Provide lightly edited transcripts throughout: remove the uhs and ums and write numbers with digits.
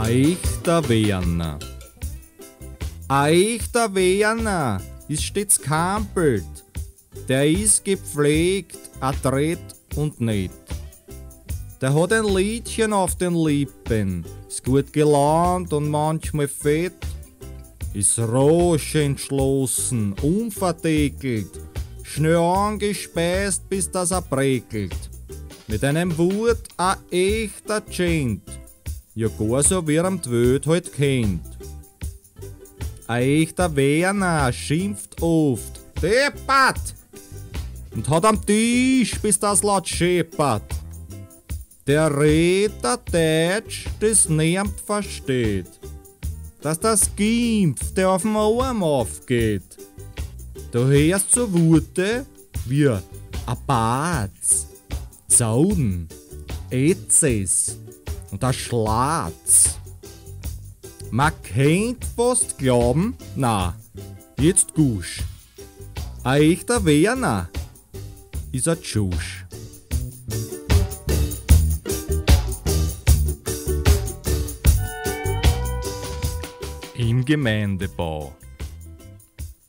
Echta Weana. Echta Weana ist stets kein Bild. Der ist gepflegt, adrett und nett. Der hat ein Liedchen auf den Lippen, ist gut gelaunt und manchmal fett. Ist rasch entschlossen, unverdekelt, schnell angespeist, bis das er prickelt. Mit einem Wort ein echter Gent, ja gar so wie er die Welt halt kennt. Ein echter Weana schimpft oft, deppert, und hat am Tisch, bis das laut scheppert. Der Redner Deutsch, das niemand versteht, dass das Gimpf, der auf dem Arm aufgeht. Da hörst so Worte wie Abatz, Zauden, Etzes und ein Schlatz. Man könnte fast glauben, na, jetzt gusch. Ein echter Weana ist ein Tschusch. Im Gemeindebau.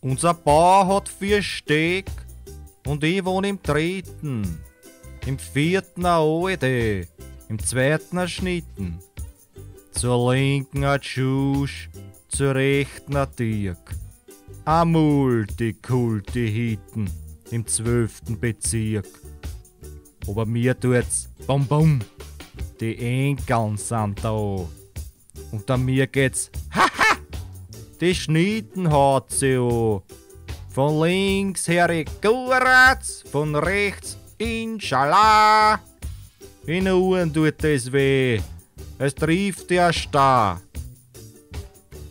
Unser Bau hat 4 Steg und ich wohne im 3., im 4. eine Alte, im 2. ein Schnitten. Zur linken ein Tschusch, zur rechten ein Dirk. A Multikulti-Hitten im 12. Bezirk. Aber mir tut's bum bum, die Enkeln sind da. Und an mir geht's haha, die Schnitten hat sie an. Von links her Guratz, von rechts Inshallah. In den Ohren tut es weh, es trifft ja Star.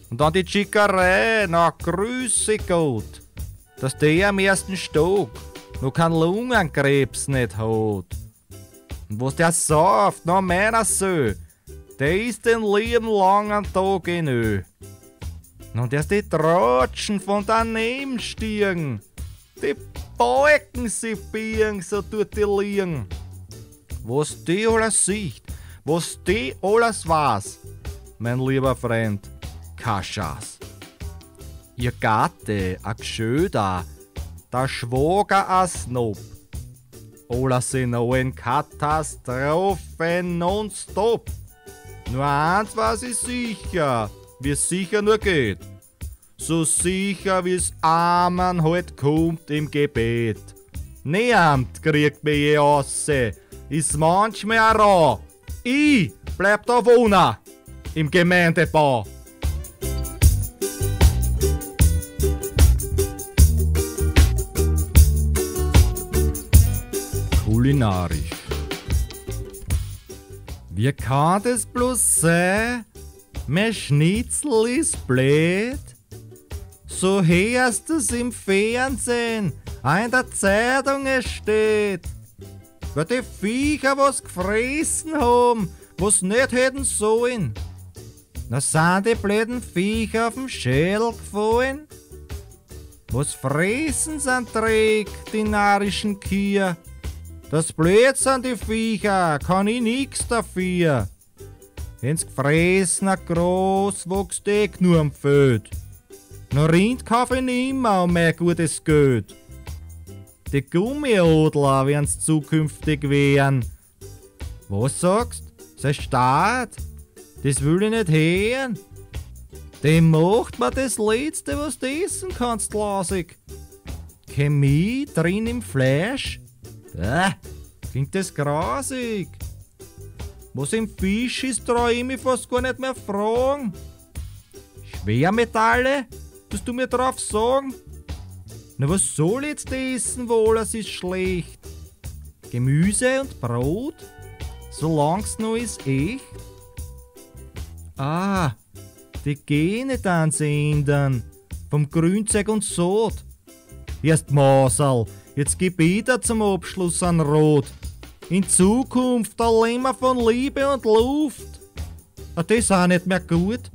Und dann die Schickerei, na grüße Gott, dass der am ersten Stock noch keinen Lungenkrebs nicht hat. Und was der sauft, na meiner so, der ist den lieben langen Tag in Ö. Und erst die Tratschen von daneben stiegen, die Balken sie biegen, so tut die liegen. Was die alles sieht, was die alles weiß, mein lieber Freund, kein Schatz. Ihr Gatte, a Gschöder, der Schwager a Snob, alles in allen Katastrophen nonstop. Nur eins weiß ich sicher, wie es sicher nur geht. So sicher wie es Amen halt kommt im Gebet. Niemand kriegt mich je ausse, ist manchmal auch rau. Ich bleib da wohnen, im Gemeindebau. Kuhli-narrisch. Wie kann das bloß sein? Mein Schnitzel ist blöd. So hörst du's im Fernsehen, auch in der Zeitung es steht. Weil die Viecher was gefressen haben, was nicht hätten sollen. Na sind die blöden Viecher auf den Schädel gefallen? Was fressen sind trägt die narrischen Kühe? Das blöd sind die Viecher, kann ich nix dafür. Wenn's gefressen hat groß, wächst nur am Feld. No Rind kauf ich nimmer um mein gutes Geld. Die Gummiadler werden's zukünftig werden. Was sagst? Sei Staat? Das will ich nicht hören. Dem macht man das Letzte, was du essen kannst, lasig. Chemie drin im Fleisch? Klingt das grausig. Was im Fisch ist, trau ich mich fast gar nicht mehr fragen. Schwermetalle? Tust du mir drauf sagen? Na, was soll jetzt essen, wo alles ist schlecht? Gemüse und Brot? Solang's noch ist echt? Ah, die Gene dann sie ändern. Vom Grünzeug und Sod. Erst Mausal, jetzt gib wieder zum Abschluss an Rot. In Zukunft da leben wir von Liebe und Luft. Das ist auch nicht mehr gut.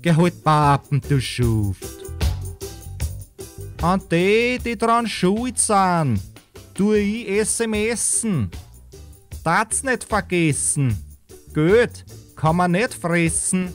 Geh halt Papen, du Schuft. An die dran schuld sind, tu ich SMSen. Darf's nicht vergessen. Gut, kann man nicht fressen.